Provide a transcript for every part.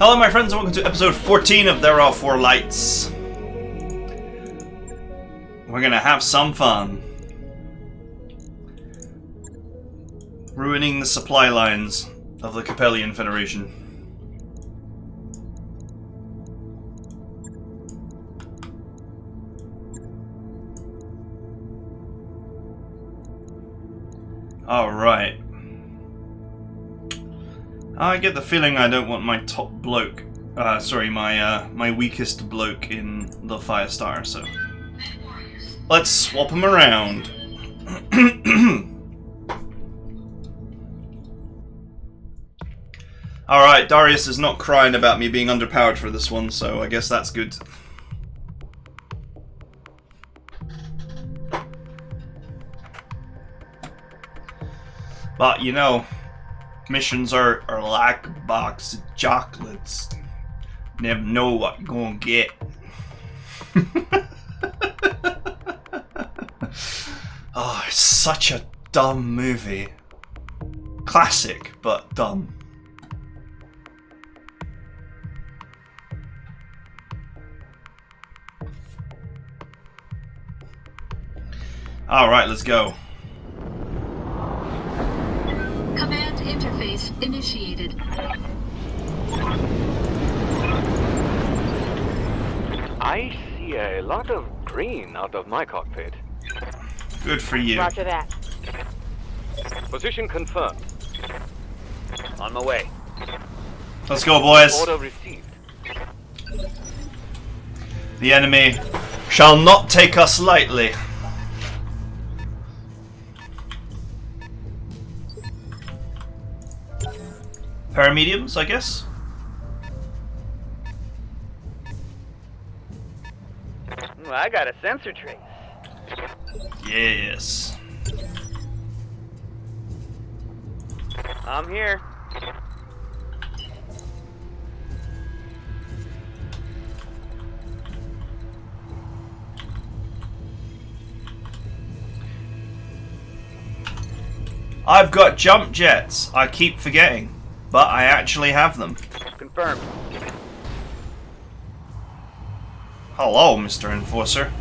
Hello my friends and welcome to episode 14 of There Are Four Lights. We're gonna have some fun. Ruining the supply lines of the Capellian Federation. Alright. I get the feeling I don't want my top bloke, my weakest bloke in the Firestar, so let's swap him around. Alright, Darius is not crying about me being underpowered for this one, so I guess that's good. But, you know, missions are like a box of chocolates. Never know what you're gonna get. Oh, it's such a dumb movie. Classic, but dumb. Alright, let's go. Command interface initiated. I see a lot of green out of my cockpit. Good for you. Roger that. Position confirmed. On my way. Let's go, boys. Order received. The enemy shall not take us lightly. Paramediums, I guess? I got a sensor trace. Yes. I'm here. I've got jump jets. I keep forgetting. But I actually have them. Confirmed. Hello, Mr. Enforcer.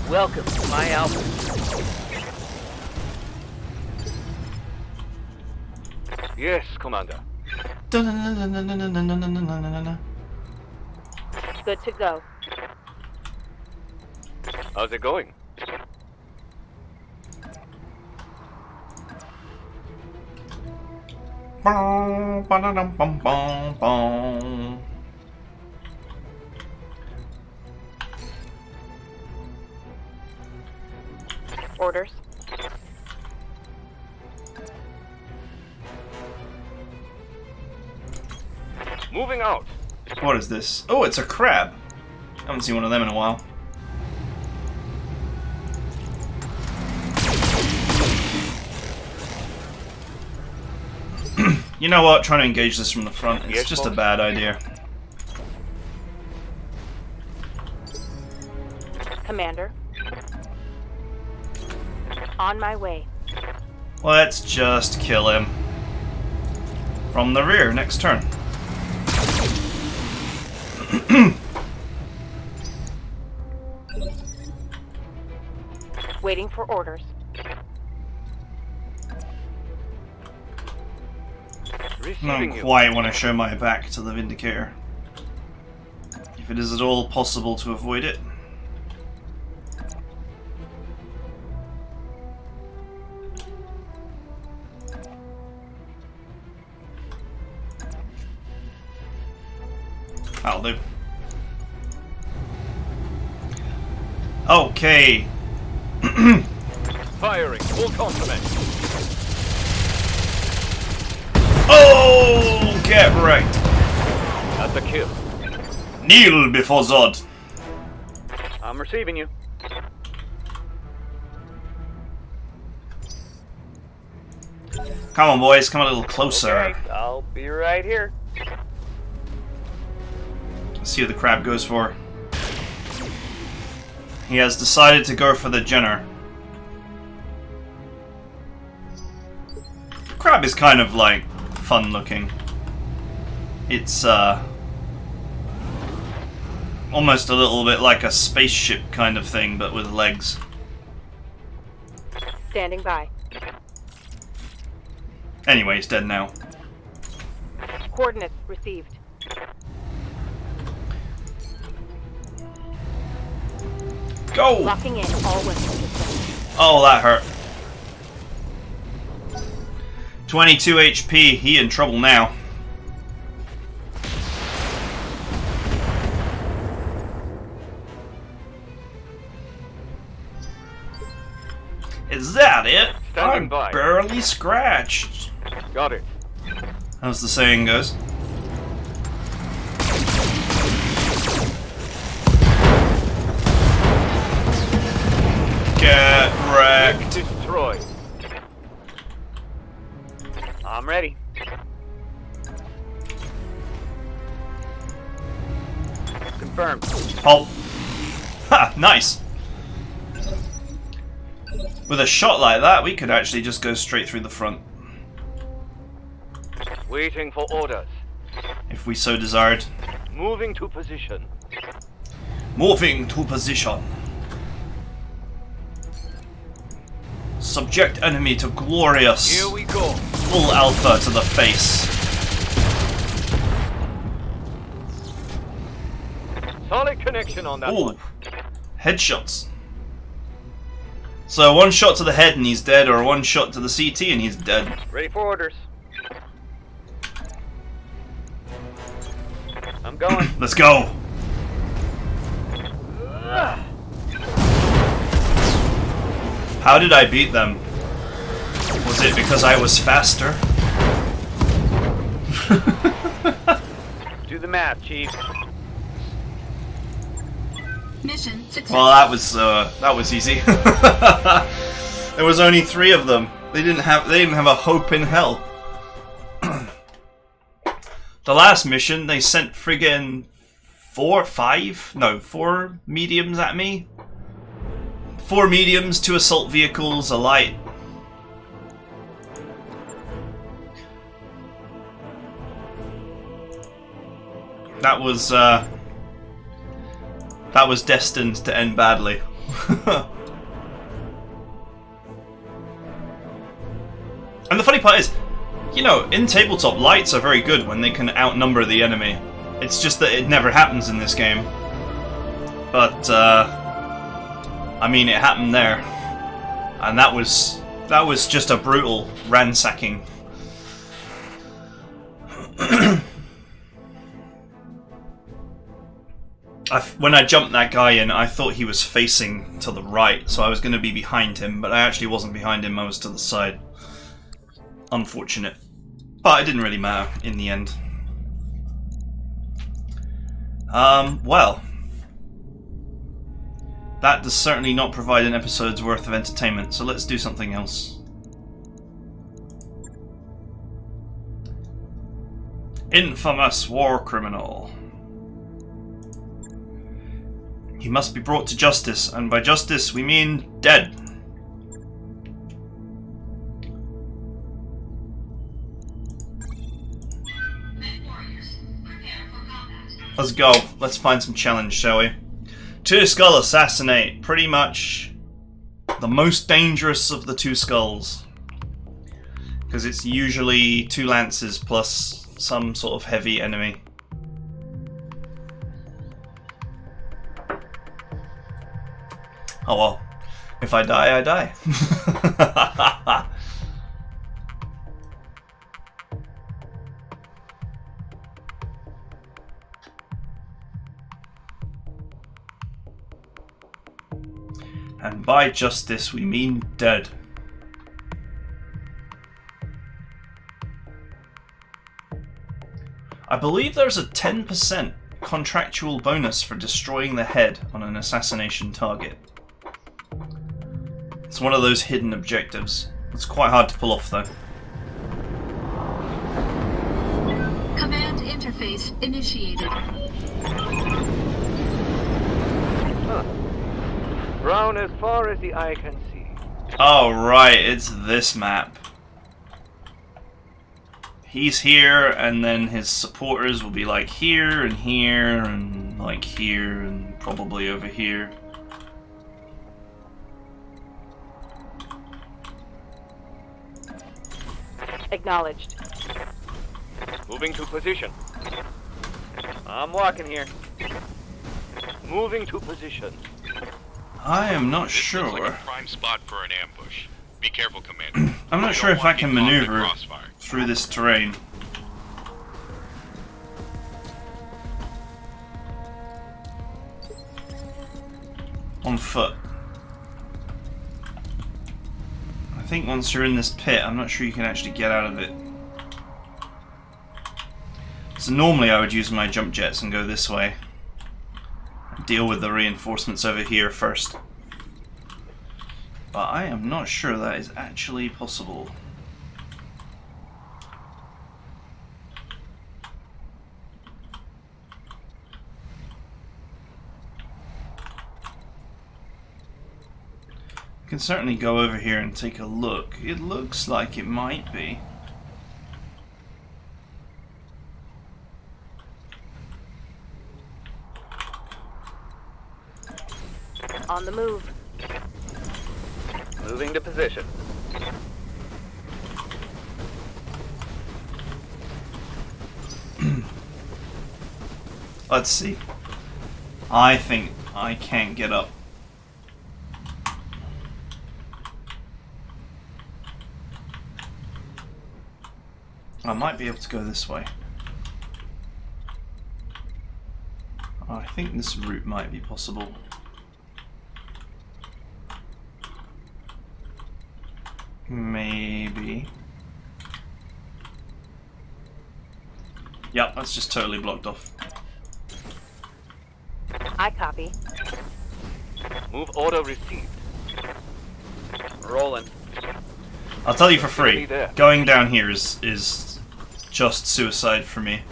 Welcome to my album. Yes, Commander. Good to go. How's it going? Orders. Moving out. What is this? Oh, it's a crab. I haven't seen one of them in a while. You know what? Trying to engage this from the front, it's just a bad idea. Commander. On my way. Let's just kill him. From the rear, next turn. Waiting for orders. I don't quite want to show my back to the Vindicator. If it is at all possible to avoid it. That'll do. Okay. Firing full complement. Oh, get right. That's a kill. Kneel before Zod. I'm receiving you. Come on, boys. Come a little closer. Okay, I'll be right here. Let's see what the crab goes for. He has decided to go for the Jenner. Crab is kind of like fun looking. It's almost a little bit like a spaceship kind of thing, but with legs. Standing by. Anyway, he's dead now. Coordinates received. Go! Locking in all weapon systems. Oh, that hurt. 22 HP. He in trouble now. Is that it? Standing I'm by. barely scratched. Got it. As the saying goes. Get wrecked. Destroyed. I'm ready. Confirmed. Oh. Ha! Nice. With a shot like that, we could actually just go straight through the front. Waiting for orders. If we so desired. Moving to position. Moving to position. Subject enemy to glorious. Here we go. Full alpha to the face. Solid connection on that Ooh. one. Headshots. So one shot to the head and he's dead, or one shot to the CT and he's dead. Ready for orders. I'm going. Let's go. How did I beat them? Was it because I was faster? Do the math, Chief. Mission successful. Well, that was easy. There was only 3 of them. They didn't have a hope in hell. The last mission, they sent friggin' 4 mediums at me. 4 mediums, 2 assault vehicles, a light. That was destined to end badly. And the funny part is, you know, in tabletop, lights are very good when they can outnumber the enemy. It's just that it never happens in this game. But, I mean, it happened there. And that was just a brutal ransacking. When I jumped that guy in, I thought he was facing to the right, so I was going to be behind him, but I actually wasn't behind him, I was to the side. Unfortunate. But it didn't really matter in the end. Well. That does certainly not provide an episode's worth of entertainment, so let's do something else. Infamous war criminal. He must be brought to justice, and by justice we mean dead. Let's go. Let's find some challenge, shall we? 2 skull assassinate. Pretty much the most dangerous of the 2 skulls. Because it's usually 2 lances plus some sort of heavy enemy. Oh well. If I die, I die. And by justice, we mean dead. I believe there's a 10% contractual bonus for destroying the head on an assassination target. It's one of those hidden objectives. It's quite hard to pull off, though. Command interface initiated. Brown as far as the eye can see. Oh, right, it's this map. he's here, and then his supporters will be like here and here and like here and probably over here. Acknowledged. Moving to position. I'm walking here. Moving to position. I am not This looks like sure. a prime spot for an ambush. Be careful, Commander. I'm not You sure don't if I want to can get caught in the maneuver crossfire. through this terrain. On foot. I think once you're in this pit, I'm not sure you can actually get out of it. So normally I would use my jump jets and go this way. Deal with the reinforcements over here first. But I am not sure that is actually possible. You can certainly go over here and take a look. It looks like it might be. On the move. Moving to position. Let's see. I think I can't get up. I might be able to go this way. I think this route might be possible. Maybe. Yep, that's just totally blocked off. I copy. Move order received. Rolling. I'll tell you for free, Enemy there. going down here is just suicide for me.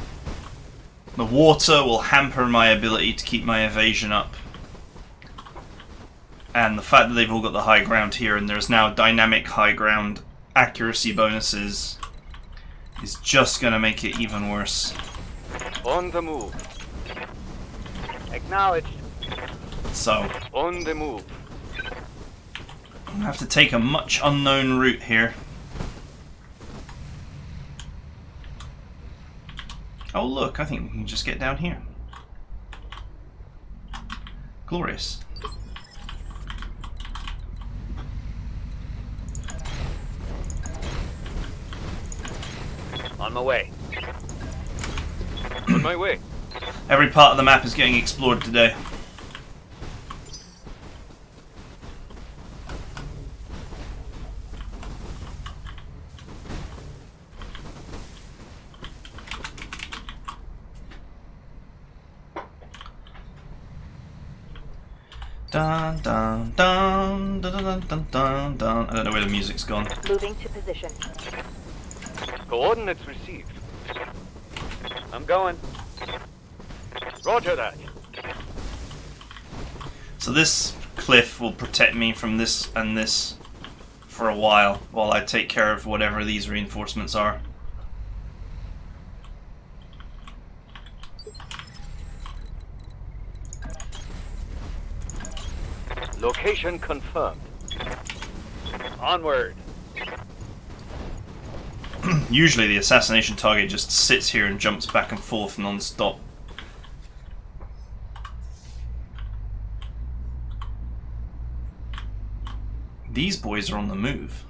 The water will hamper my ability to keep my evasion up. And the fact that they've all got the high ground here and there's now dynamic high ground accuracy bonuses is just going to make it even worse. On the move. Acknowledged. So, On the move. I'm going to have to take a much unknown route here. Oh look, I think we can just get down here. Glorious. On my way. On my way. Every part of the map is getting explored today. Dun dun dun dun dun dun dun dun. I don't know where the music's gone. Moving to position. Coordinates received. I'm going. Roger that. So this cliff will protect me from this and this for a while I take care of whatever these reinforcements are. Location confirmed. Onward. Usually the assassination target just sits here and jumps back and forth non-stop. These boys are on the move.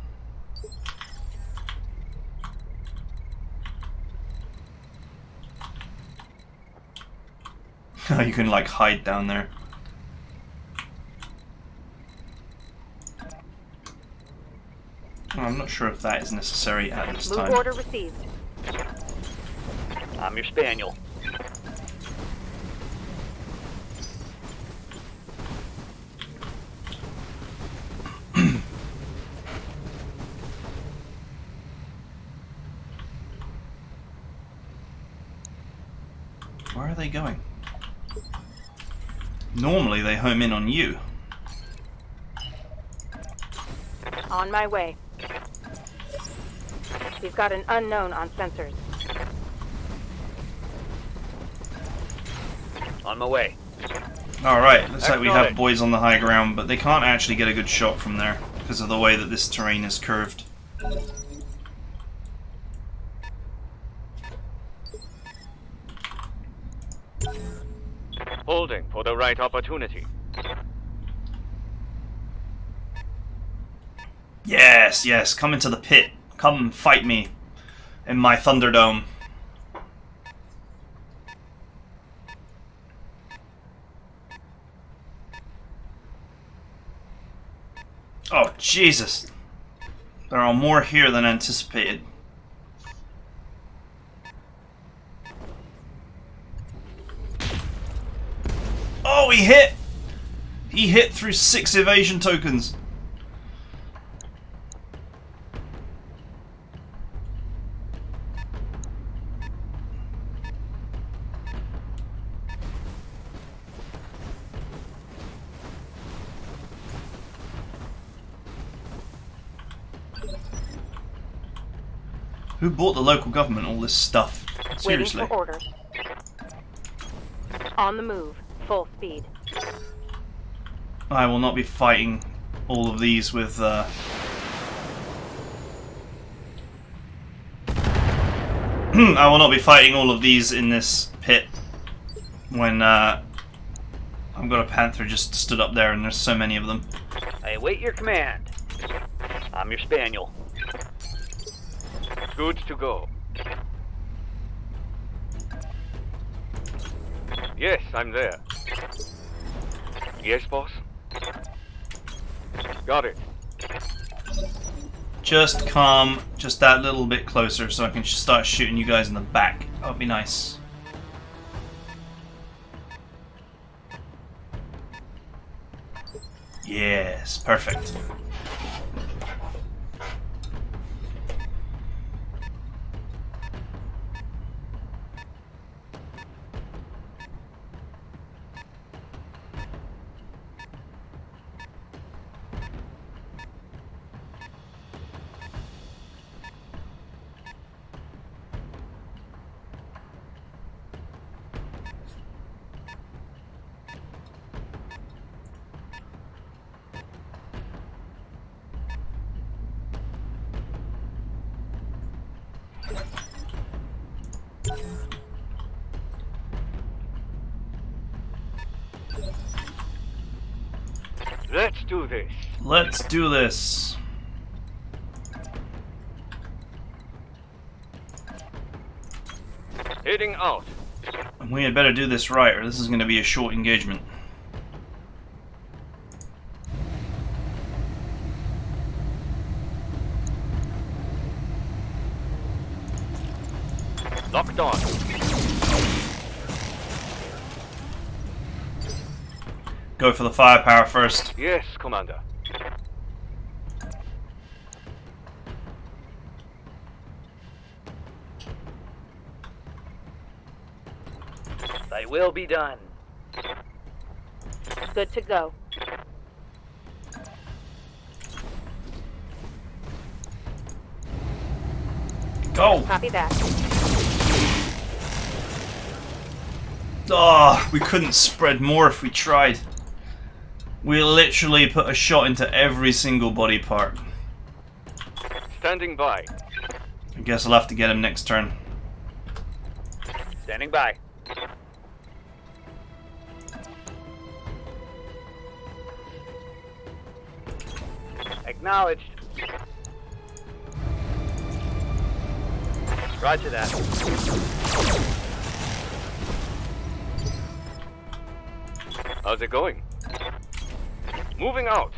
You can like hide down there. I'm not sure if that is necessary at this Move time. order received. I'm your spaniel. Where are they going? Normally they home in on you. On my way. We've got an unknown on sensors. On my way. Alright, looks like we have Acknowledged. boys on the high ground, but they can't actually get a good shot from there because of the way that this terrain is curved. Holding for the right opportunity. Yes, yes, come into the pit. Come fight me in my Thunderdome. Oh, Jesus. There are more here than anticipated. Oh, he hit! He hit through 6 evasion tokens. Who bought the local government all this stuff? Seriously. Waiting for orders. On the move. Full speed. I will not be fighting all of these with I will not be fighting all of these in this pit when I've got a panther just stood up there and there's so many of them. I await your command. I'm your spaniel. Good to go. Yes, I'm there. Yes, boss? Got it. Just come just that little bit closer so I can start shooting you guys in the back. That would be nice. Yes, perfect. Let's do this. Let's do this. Heading out. We had better do this right, or this is going to be a short engagement. Locked on. Go for the firepower first. Yes, Commander. Thy will be done. Good to go. Go! Copy that. Oh, we couldn't spread more if we tried. We literally put a shot into every single body part. Standing by. I guess I'll have to get him next turn. Standing by. Acknowledged. Roger that. How's it going? Moving out.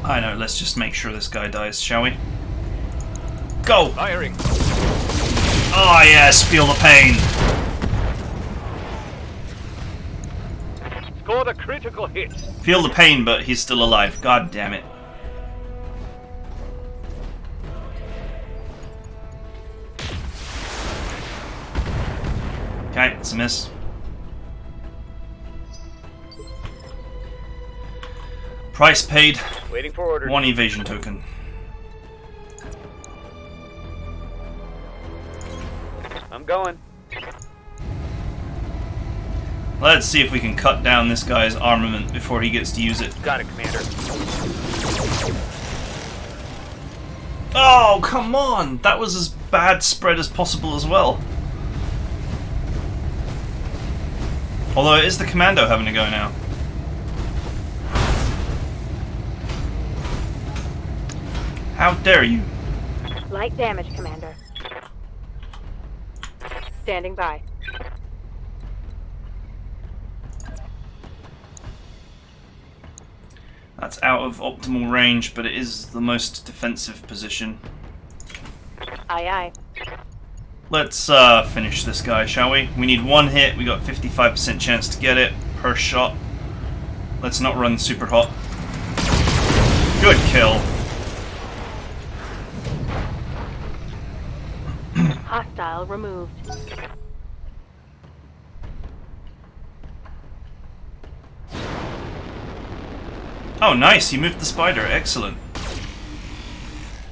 I know, let's just make sure this guy dies, shall we? Go! Firing. Oh yes, feel the pain! Scored a critical hit. Feel the pain, but he's still alive. God damn it. Okay, it's a miss. Price paid. Waiting for orders. 1 evasion token. I'm going. Let's see if we can cut down this guy's armament before he gets to use it. Got it, Commander. Oh, come on! That was as bad spread as possible as well. Although it is the commando having to go now. How dare you? Light damage, Commander. Standing by. That's out of optimal range, but it is the most defensive position. Aye, aye. Let's finish this guy, shall we? We need one hit. We got 55% chance to get it per shot. Let's not run super hot. Good kill. Hostile removed. Oh, nice. He moved the spider. Excellent.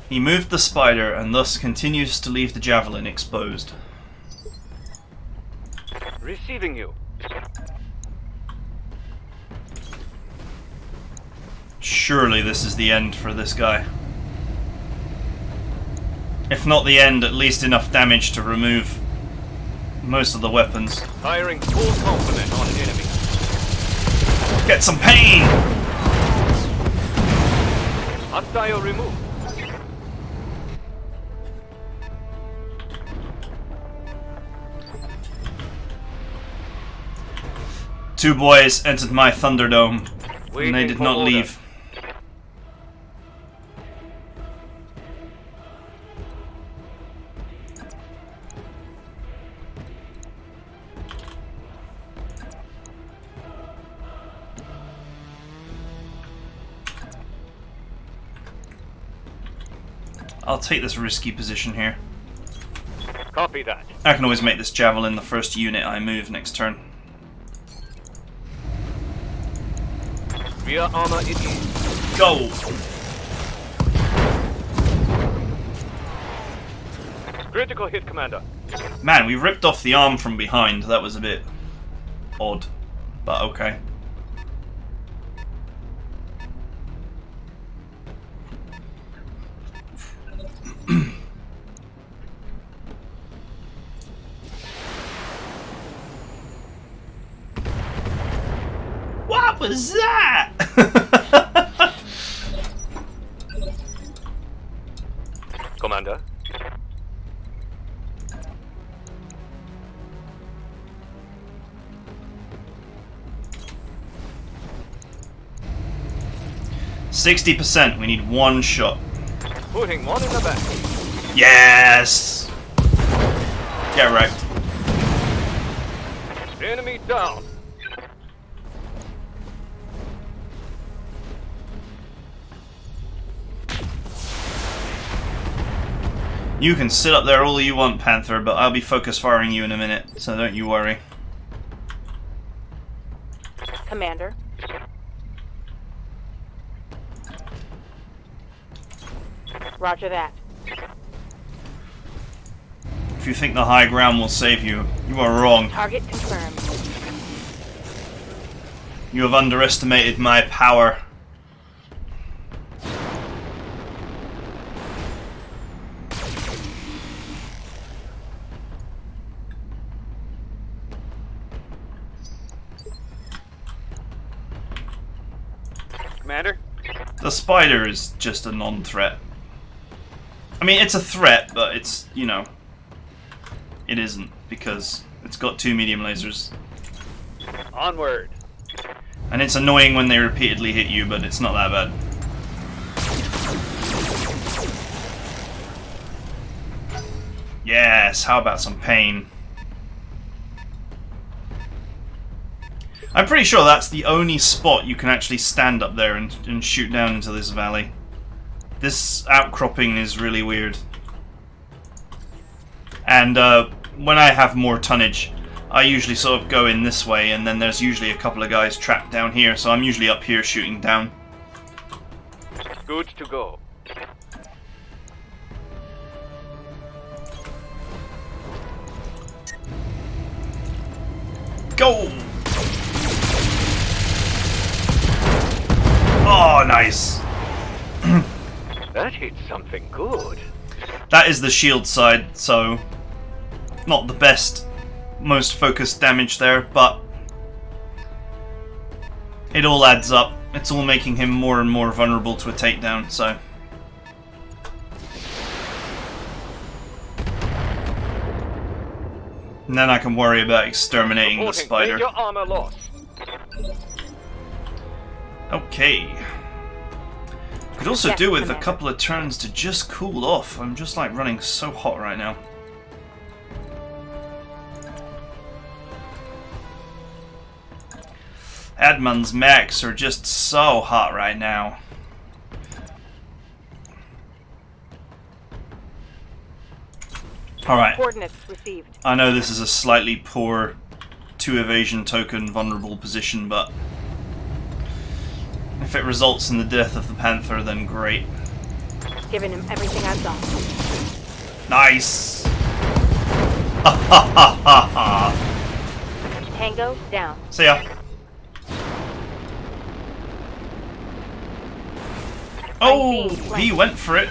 He moved the spider and thus continues to leave the javelin exposed. Receiving you. Surely this is the end for this guy. If not the end, at least enough damage to remove most of the weapons. Firing full complement on enemy. Get some pain! Hostile removed. Two boys entered my Thunderdome, and they did not leave. I'll take this risky position here. Copy that. I can always make this javelin the first unit I move next turn. Rear armor it is. Go! Critical hit, Commander. Man, we ripped off the arm from behind. That was a bit odd, but okay. What was that? Commander. %60%. We need one shot. Putting one in the back. Yes! Get wrecked. Enemy down. You can sit up there all you want, Panther, but I'll be focus firing you in a minute, so don't you worry. Commander. Roger that. If you think the high ground will save you, you are wrong. Target confirmed. You have underestimated my power. Commander. The spider is just a non-threat. I mean, it's a threat, but it's, you know, it isn't, because it's got 2 medium lasers. Onward. And it's annoying when they repeatedly hit you, but it's not that bad. Yes, how about some pain? I'm pretty sure that's the only spot you can actually stand up there and shoot down into this valley. This outcropping is really weird. And when I have more tonnage, I usually sort of go in this way, and then there's usually a couple of guys trapped down here, so I'm usually up here shooting down. Good to go. Go! Oh, nice. That hit something good. That is the shield side, so not the best, most focused damage there, but it all adds up. It's all making him more and more vulnerable to a takedown, so. And then I can worry about exterminating the spider. Major armor loss. Okay. Could also Yes, do with Commander. a couple of turns to just cool off. I'm just like running so hot right now. Admon's mechs are just so hot right now. Alright, Coordinates received. I know this is a slightly poor 2 evasion token vulnerable position, but if it results in the death of the Panther, then great. Giving him everything I've got. Nice! Ha ha ha ha ha! Tango down. See ya. Oh, he went for it.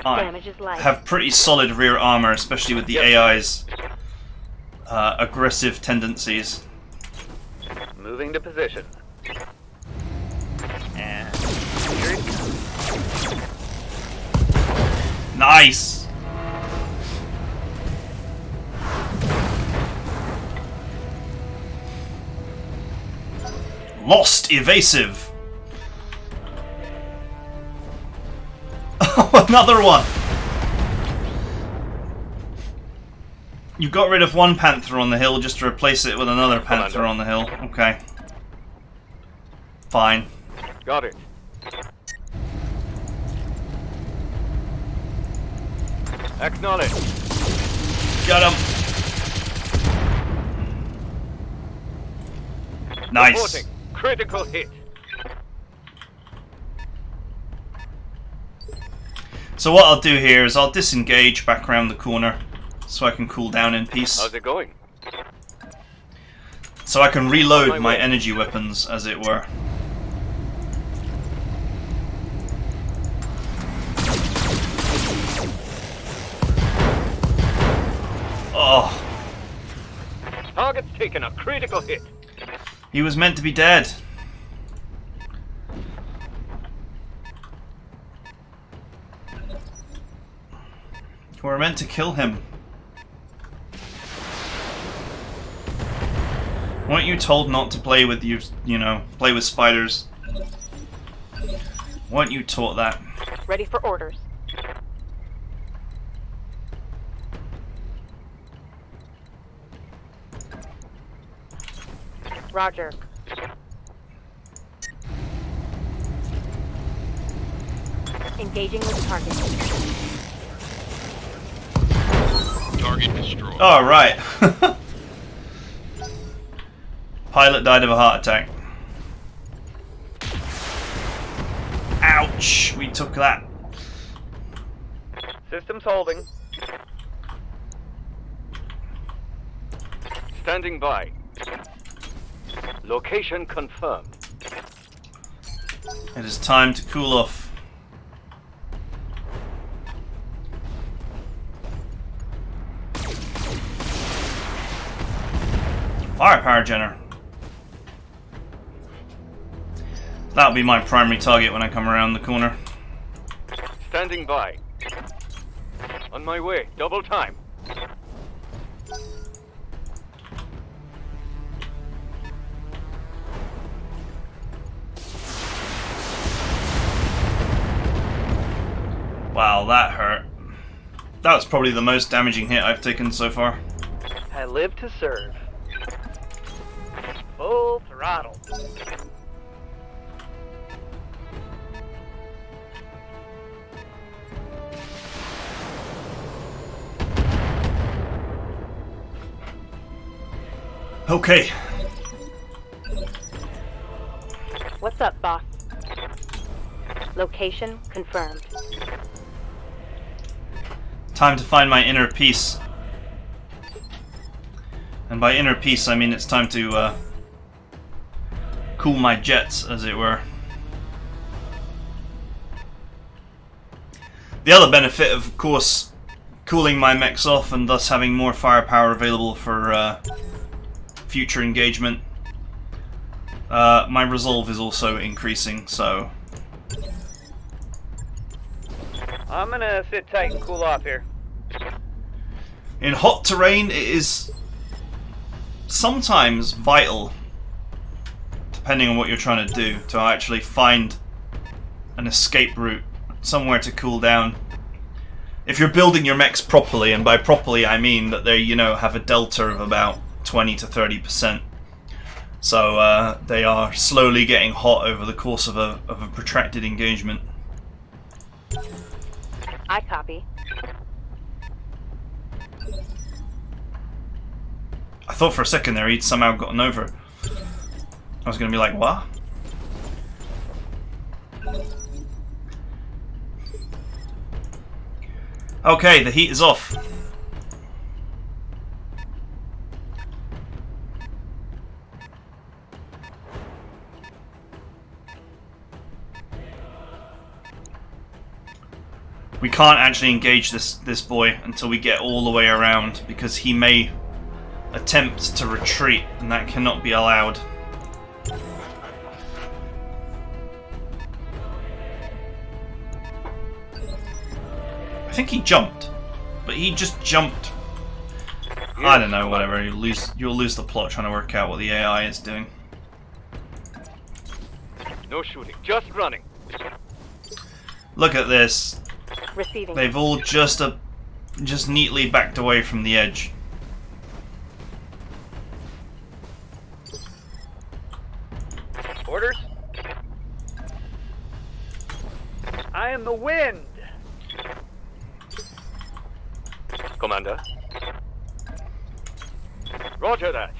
I Damage is light. have pretty solid rear armor, especially with the AI's aggressive tendencies. Moving to position. And here it comes. Nice! Lost evasive. Oh, another one! You got rid of one panther on the hill just to replace it with another panther on the hill. Okay. Fine. Got it. Acknowledge. Got him. Nice. Reporting. Critical hit. So what I'll do here is I'll disengage back around the corner so I can cool down in peace. How's it going? So I can reload my energy weapons, as it were. Oh, Target's taken a critical hit. he was meant to be dead. We were meant to kill him. Weren't you told not to play with play with spiders? Weren't you taught that? Ready for orders. Roger. Engaging with target. Target destroyed. Oh, right. Pilot died of a heart attack. Ouch! We took that. Systems holding. Standing by. Location confirmed. It is time to cool off. Firepower generator. That'll be my primary target when I come around the corner. Standing by. On my way. Double time. Wow, that hurt. That was probably the most damaging hit I've taken so far. I live to serve. Full throttle. Okay. What's up, boss? Location confirmed. Time to find my inner peace. And by inner peace, I mean it's time to cool my jets, as it were. The other benefit, of course, cooling my mechs off and thus having more firepower available for future engagement. My resolve is also increasing, so... I'm gonna sit tight and cool off here. In hot terrain, it is sometimes vital, depending on what you're trying to do, to actually find an escape route, somewhere to cool down. If you're building your mechs properly, and by properly I mean that they, you know, have a delta of about 20 to 30%. So they are slowly getting hot over the course of a protracted engagement. I copy. I thought for a second there he'd somehow gotten over. I was going to be like, what? Okay, the heat is off. We can't actually engage this boy until we get all the way around, because he may attempt to retreat, and that cannot be allowed. I think he jumped, but he just jumped. I don't know, whatever. You'll lose the plot trying to work out what the AI is doing. No shooting, just running. Look at this. Receiving. They've all just neatly backed away from the edge. Orders? I am the wind! Commander. Roger that.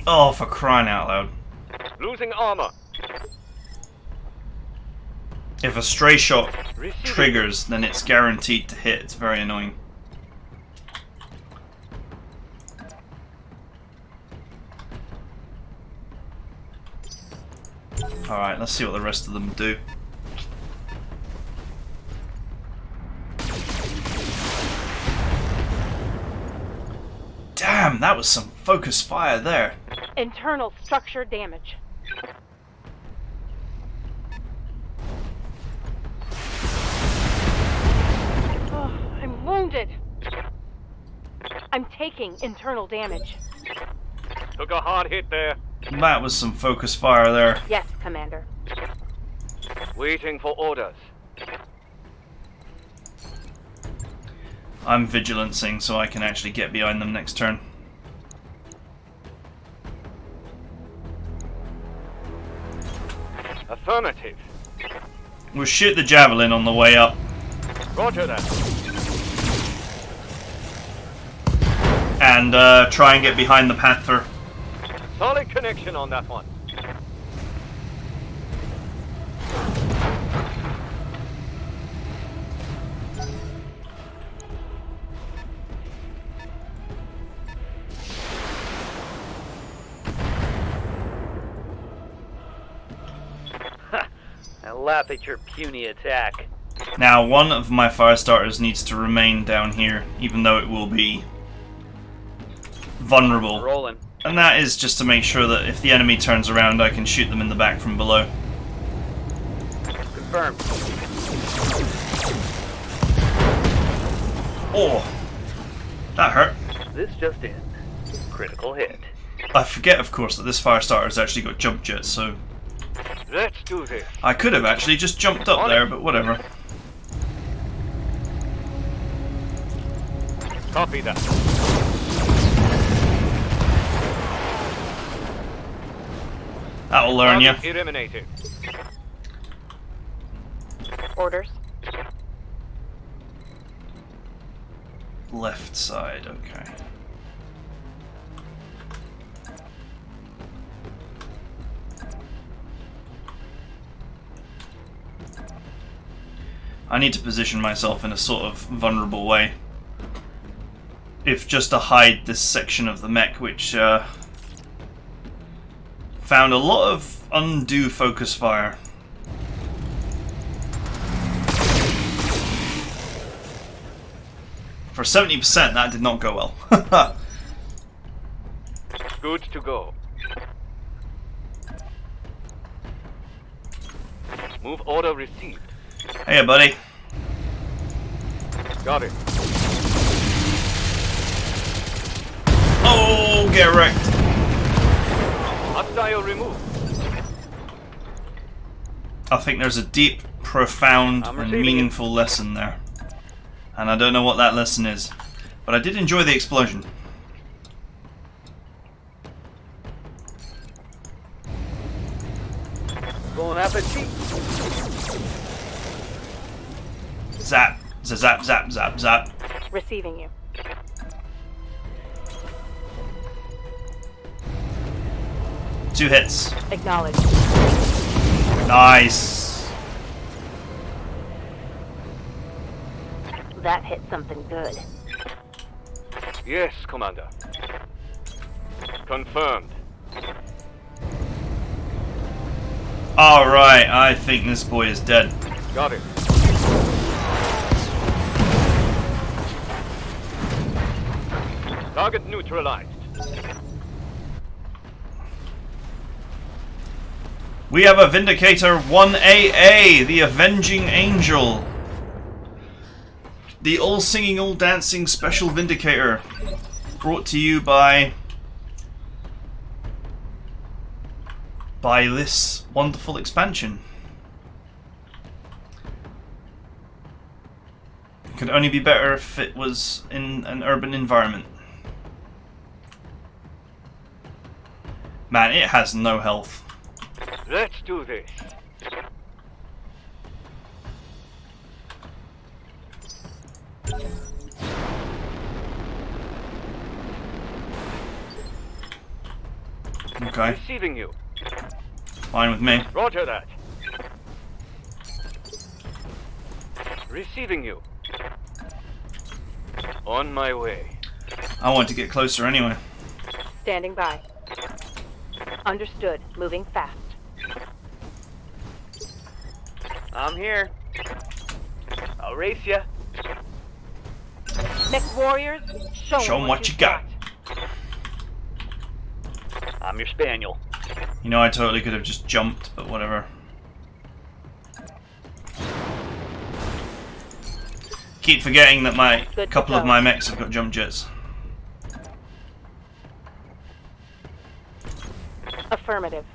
Oh, for crying out loud. Losing armor. If a stray shot Receiving. triggers, then it's guaranteed to hit. It's very annoying. Alright, let's see what the rest of them do. Damn, that was some focus fire there. Internal structure damage. Oh, I'm wounded. I'm taking internal damage. Took a hard hit there. That was some focus fire there. Yes, Commander. Waiting for orders. I'm vigilancing so I can actually get behind them next turn. Affirmative. We'll shoot the javelin on the way up. Roger that. And try and get behind the Panther. Solid connection on that one. I laugh at your puny attack. Now, one of my fire starters needs to remain down here, even though it will be vulnerable. Rolling. And that is just to make sure that if the enemy turns around, I can shoot them in the back from below. Confirmed. Oh! That hurt. This just in. Critical hit. I forget, of course, that this fire starter has actually got jump jets, so Let's do this. I could have actually just jumped up there, but whatever. Copy that. That'll learn you. Target eliminated. Orders. Left side, okay. I need to position myself in a sort of vulnerable way. If just to hide this section of the mech, which found a lot of undue focus fire. For 70%, that did not go well. Good to go. Move order received. Hey, buddy. Got it. Oh, get wrecked. Hostile removed. I think there's a deep, profound, I'm and receiving meaningful lesson there. And I don't know what that lesson is. But I did enjoy the explosion. Bon appetit. Zap. Zap, zap, zap, zap. Receiving you. Two hits. Acknowledged. Nice. That hit something good. Yes, Commander. Confirmed. Alright, I think this boy is dead. Got it. Target neutralized. We have a Vindicator 1AA, the Avenging Angel. The all-singing, all-dancing special Vindicator. Brought to you by this wonderful expansion. It could only be better if it was in an urban environment. Man, it has no health. Let's do this. Okay, Receiving you. fine with me. Roger that. Receiving you. On my way. I want to get closer anyway. Standing by. Understood. Moving fast. I'm here. I'll race ya. Next warriors, show 'em what you got. I'm your spaniel. You know, I totally could have just jumped, but whatever. Keep forgetting that my Good to couple of go. my mechs have got jump jets. Affirmative.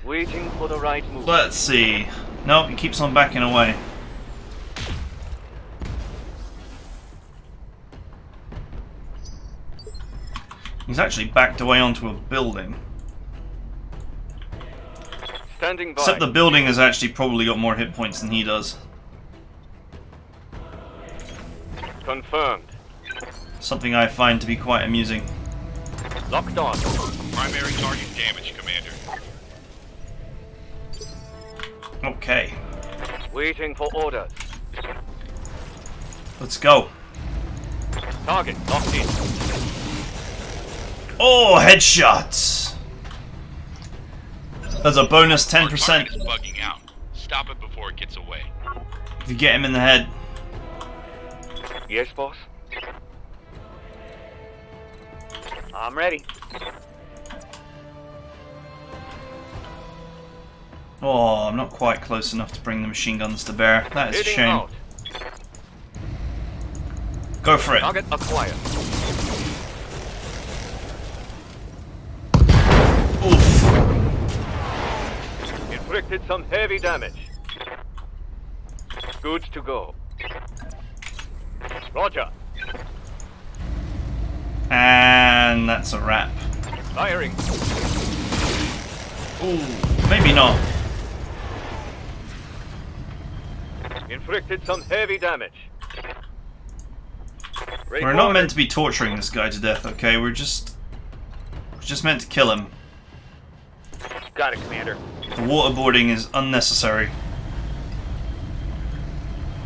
Waiting for the right move. Let's see. No, he keeps on backing away. He's actually backed away onto a building. Standing by. Except the building has actually probably got more hit points than he does. Confirmed. Something I find to be quite amusing. Locked on. Primary target damage, Commander. Okay, Waiting for orders. let's go. Target locked in. Oh, headshots! There's a bonus 10% Target is bugging out. Stop it before it gets away. if you get him in the head. Yes, boss. I'm ready. Oh, I'm not quite close enough to bring the machine guns to bear. That is a Heading shame. out. Go for it. Target acquired. Oof. Inflicted some heavy damage. Good to go. Roger. And that's a wrap. Firing. Ooh, maybe not. Inflicted some heavy damage. We're not meant to be torturing this guy to death, okay? We're just meant to kill him. Got it, Commander. The waterboarding is unnecessary.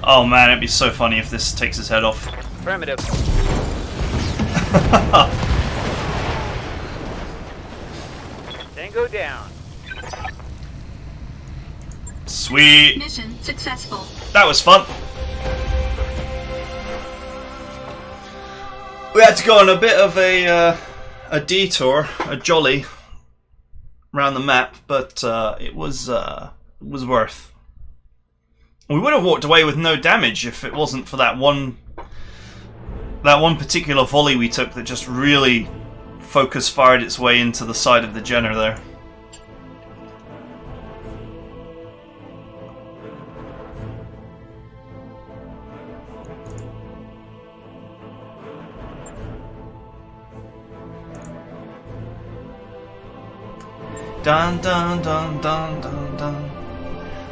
Oh man, it'd be so funny if this takes his head off. Affirmative. Tango down. Sweet. Mission successful. That was fun. We had to go on a bit of a detour, a jolly, around the map, but it was worth. We would have walked away with no damage if it wasn't for that one particular volley we took that just really focus fired its way into the side of the Jenner there. Dun dun dun dun dun dun.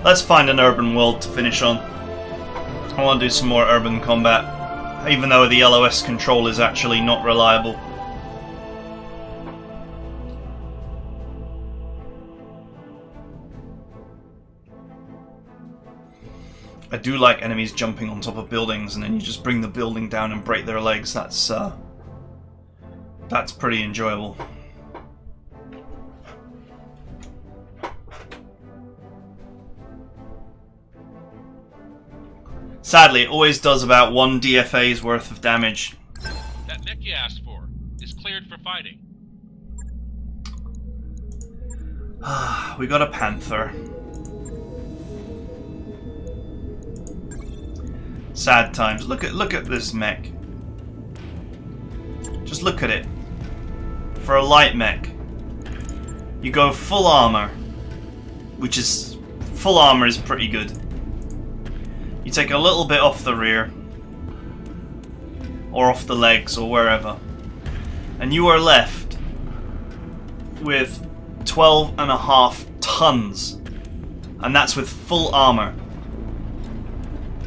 Let's find an urban world to finish on. I want to do some more urban combat, even though the LOS control is actually not reliable. I do like enemies jumping on top of buildings and then you just bring the building down and break their legs. That's pretty enjoyable. Sadly, it always does about 1 DFA's worth of damage. That mech you asked for is cleared for fighting. We got a Panther. Sad times. Look at this mech. Just look at it. For a light mech, you go full armor, which is full armor is pretty good. You take a little bit off the rear, or off the legs, or wherever, and you are left with 12.5 tons, and that's with full armor.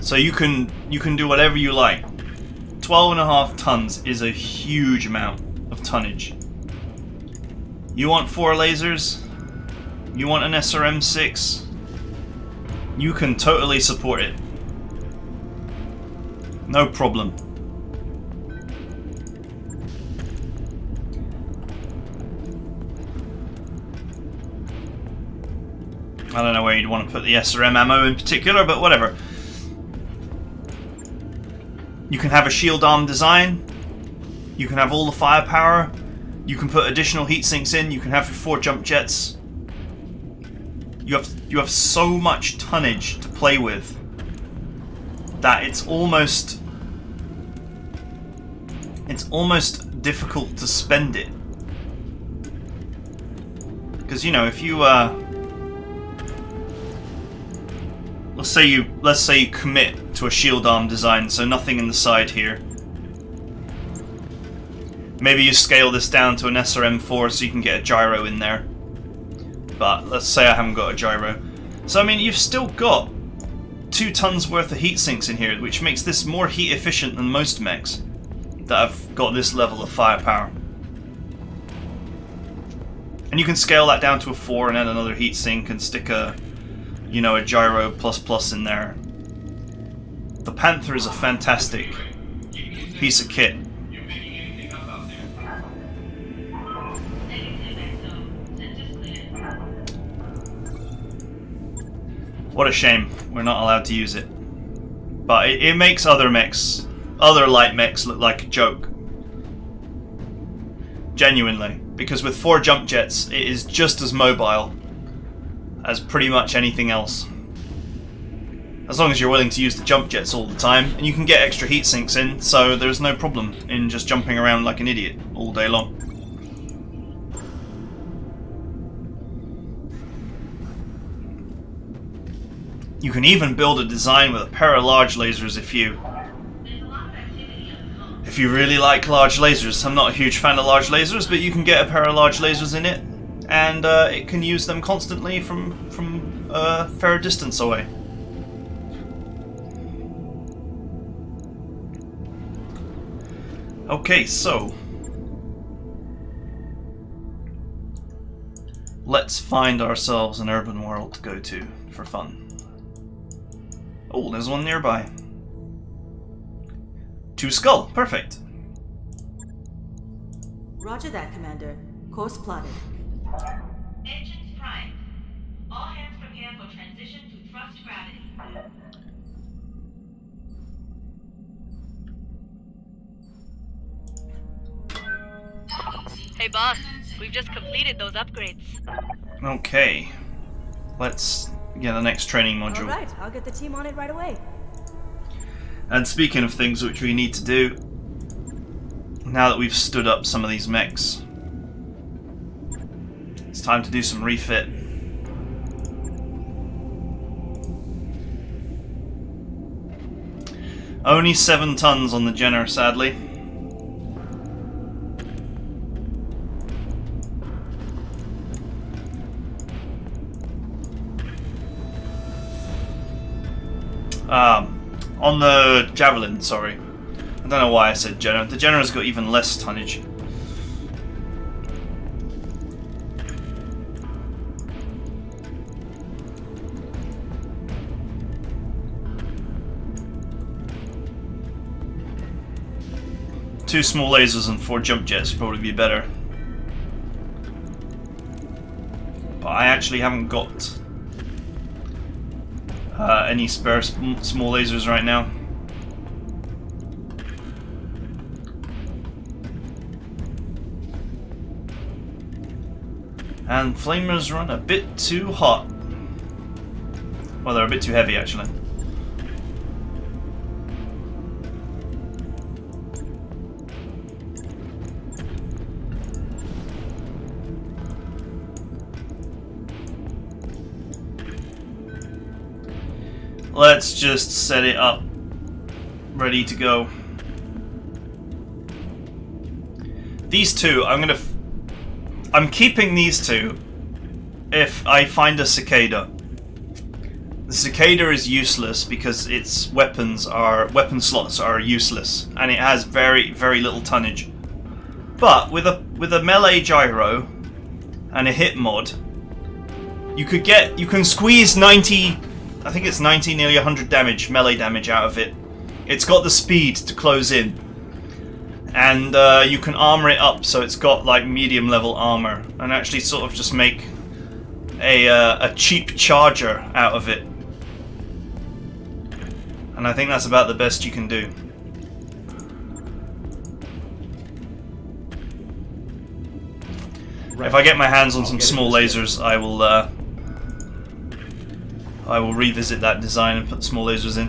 So you can do whatever you like. 12.5 tons is a huge amount of tonnage. You want 4 lasers? You want an SRM-6? You can totally support it. No problem. I don't know where you'd want to put the SRM ammo in particular, but whatever. You can have a shield arm design. You can have all the firepower. You can put additional heat sinks in. You can have your 4 jump jets. You have so much tonnage to play with that it's almost difficult to spend it. Because, you know, if you let's say you commit to a shield arm design, so nothing in the side here. Maybe you scale this down to an SRM-4 so you can get a gyro in there. But let's say I haven't got a gyro. So I mean, you've still got 2 tons worth of heat sinks in here, which makes this more heat efficient than most mechs that have got this level of firepower. And you can scale that down to a 4 and add another heat sink and stick a, you know, a gyro plus in there. The Panther is a fantastic piece of kit. What a shame we're not allowed to use it. But it makes other mechs, other light mechs, look like a joke. Genuinely. Because with 4 jump jets, it is just as mobile as pretty much anything else. As long as you're willing to use the jump jets all the time, and you can get extra heat sinks in, so there's no problem in just jumping around like an idiot all day long. You can even build a design with a pair of large lasers if you really like large lasers. I'm not a huge fan of large lasers, but you can get a pair of large lasers in it, and it can use them constantly from a fair distance away. Okay, so let's let's find ourselves an urban world to go to for fun. Oh, there's one nearby. 2 skull, perfect. Roger that, Commander. Course plotted. Engines primed. All hands prepare for transition to thrust gravity. Hey boss, we've just completed those upgrades. Okay. Let's get the next training module. Alright, I'll get the team on it right away. And speaking of things which we need to do, now that we've stood up some of these mechs, it's time to do some refit. Only 7 tons on the Jenner, sadly. On the Javelin, sorry. I don't know why I said Jenner. The Jenner's got even less tonnage. Two small lasers and 4 jump jets would probably be better. But I actually haven't got any spare small lasers right now. And flamers run a bit too hot. Well, they're a bit too heavy actually. Let's just set it up, ready to go. These two, I'm keeping these two if I find a cicada. The cicada is useless because its weapon slots are useless, and it has very, very little tonnage. But with a melee gyro and a hit mod, you can squeeze 90. I think it's 90, nearly 100 damage, melee damage out of it. It's got the speed to close in. And you can armor it up so it's got like medium level armor. And actually sort of just make a cheap charger out of it. And I think that's about the best you can do. Right. If I get my hands on some small lasers, I will revisit that design and put small lasers in.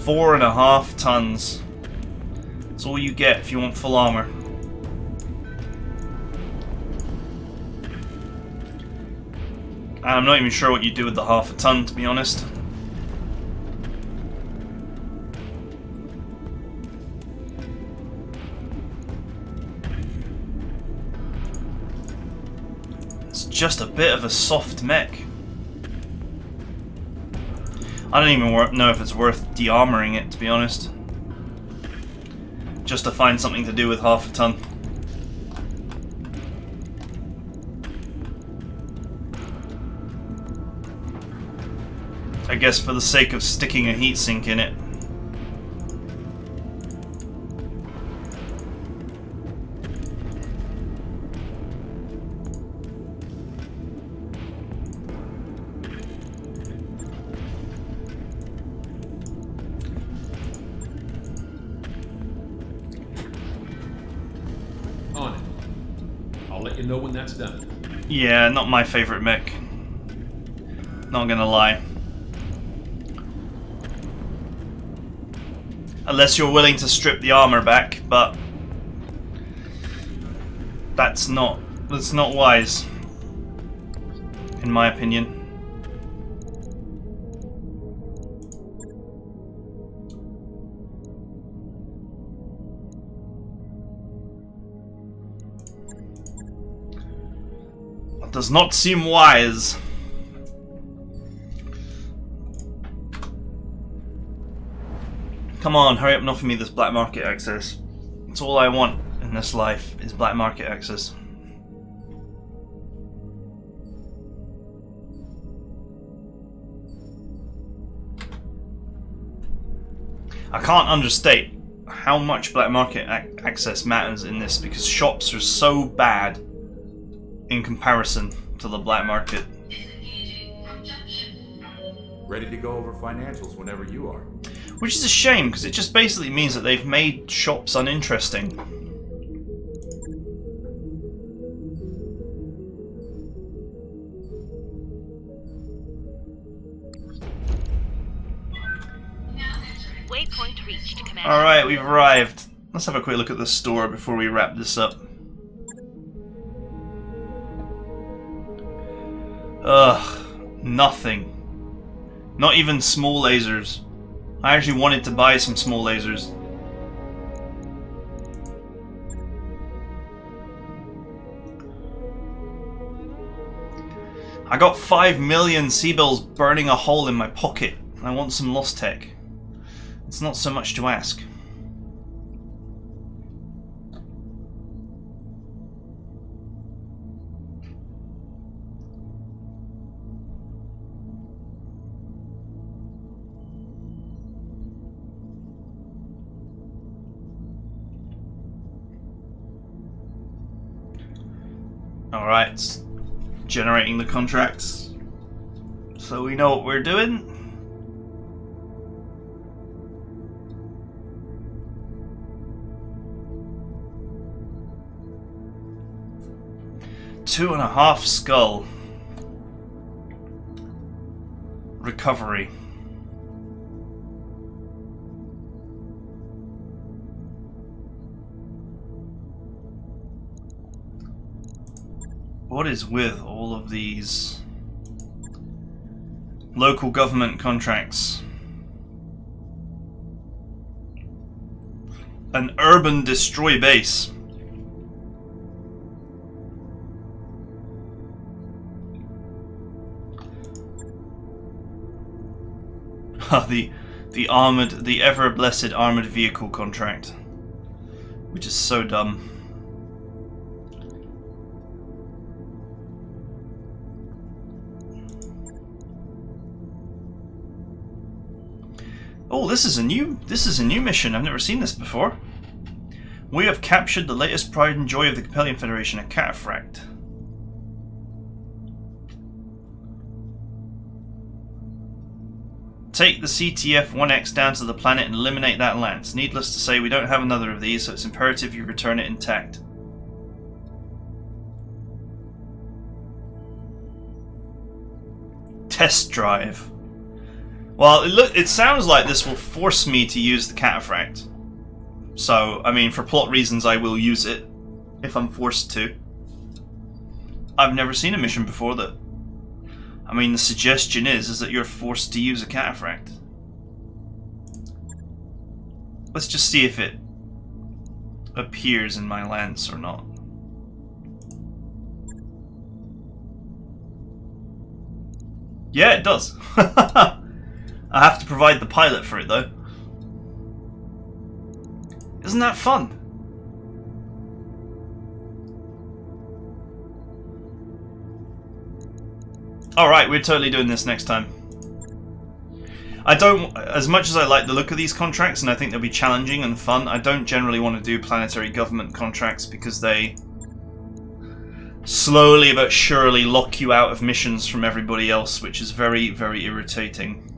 Four and a half tons. That's all you get if you want full armor. And I'm not even sure what you do with the half a ton, to be honest. Just a bit of a soft mech. I don't even know if it's worth de-armoring it, to be honest. Just to find something to do with half a ton. I guess for the sake of sticking a heatsink in it. On it. I'll let you know when that's done. Yeah, not my favorite mech. Not gonna lie. Unless you're willing to strip the armor back, but that's not wise, in my opinion. It does not seem wise. Come on, hurry up and offer me this black market access. It's all I want in this life, is black market access. I can't understate how much black market access matters in this, because shops are so bad in comparison to the black market. Ready to go over financials whenever you are. Which is a shame, because it just basically means that they've made shops uninteresting. Waypoint reached, Commander. Alright, we've arrived. Let's have a quick look at the store before we wrap this up. Ugh, nothing. Not even small lasers. I actually wanted to buy some small lasers. I got 5 million C-bills burning a hole in my pocket. I want some lost tech. It's not so much to ask. Alright, generating the contracts so we know what we're doing. Two and a half skull. Recovery. What is with all of these local government contracts? An urban destroy base. the ever blessed armored vehicle contract, which is so dumb. Oh, this is a new mission. I've never seen this before. We have captured the latest pride and joy of the Capellian Federation, a cataphract. Take the CTF-1X down to the planet and eliminate that lance. Needless to say, we don't have another of these, so it's imperative you return it intact. Test drive. Well, it sounds like this will force me to use the cataphract. So, I mean, for plot reasons, I will use it if I'm forced to. I've never seen a mission before that. I mean, the suggestion is that you're forced to use a cataphract. Let's just see if it appears in my lance or not. Yeah, it does. I have to provide the pilot for it, though. Isn't that fun? Alright, we're totally doing this next time. I don't, as much as I like the look of these contracts and I think they'll be challenging and fun, I don't generally want to do planetary government contracts because they slowly but surely lock you out of missions from everybody else, which is very, very irritating.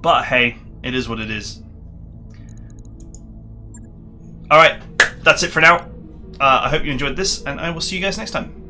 But hey, it is what it is. Alright, that's it for now. I hope you enjoyed this, and I will see you guys next time.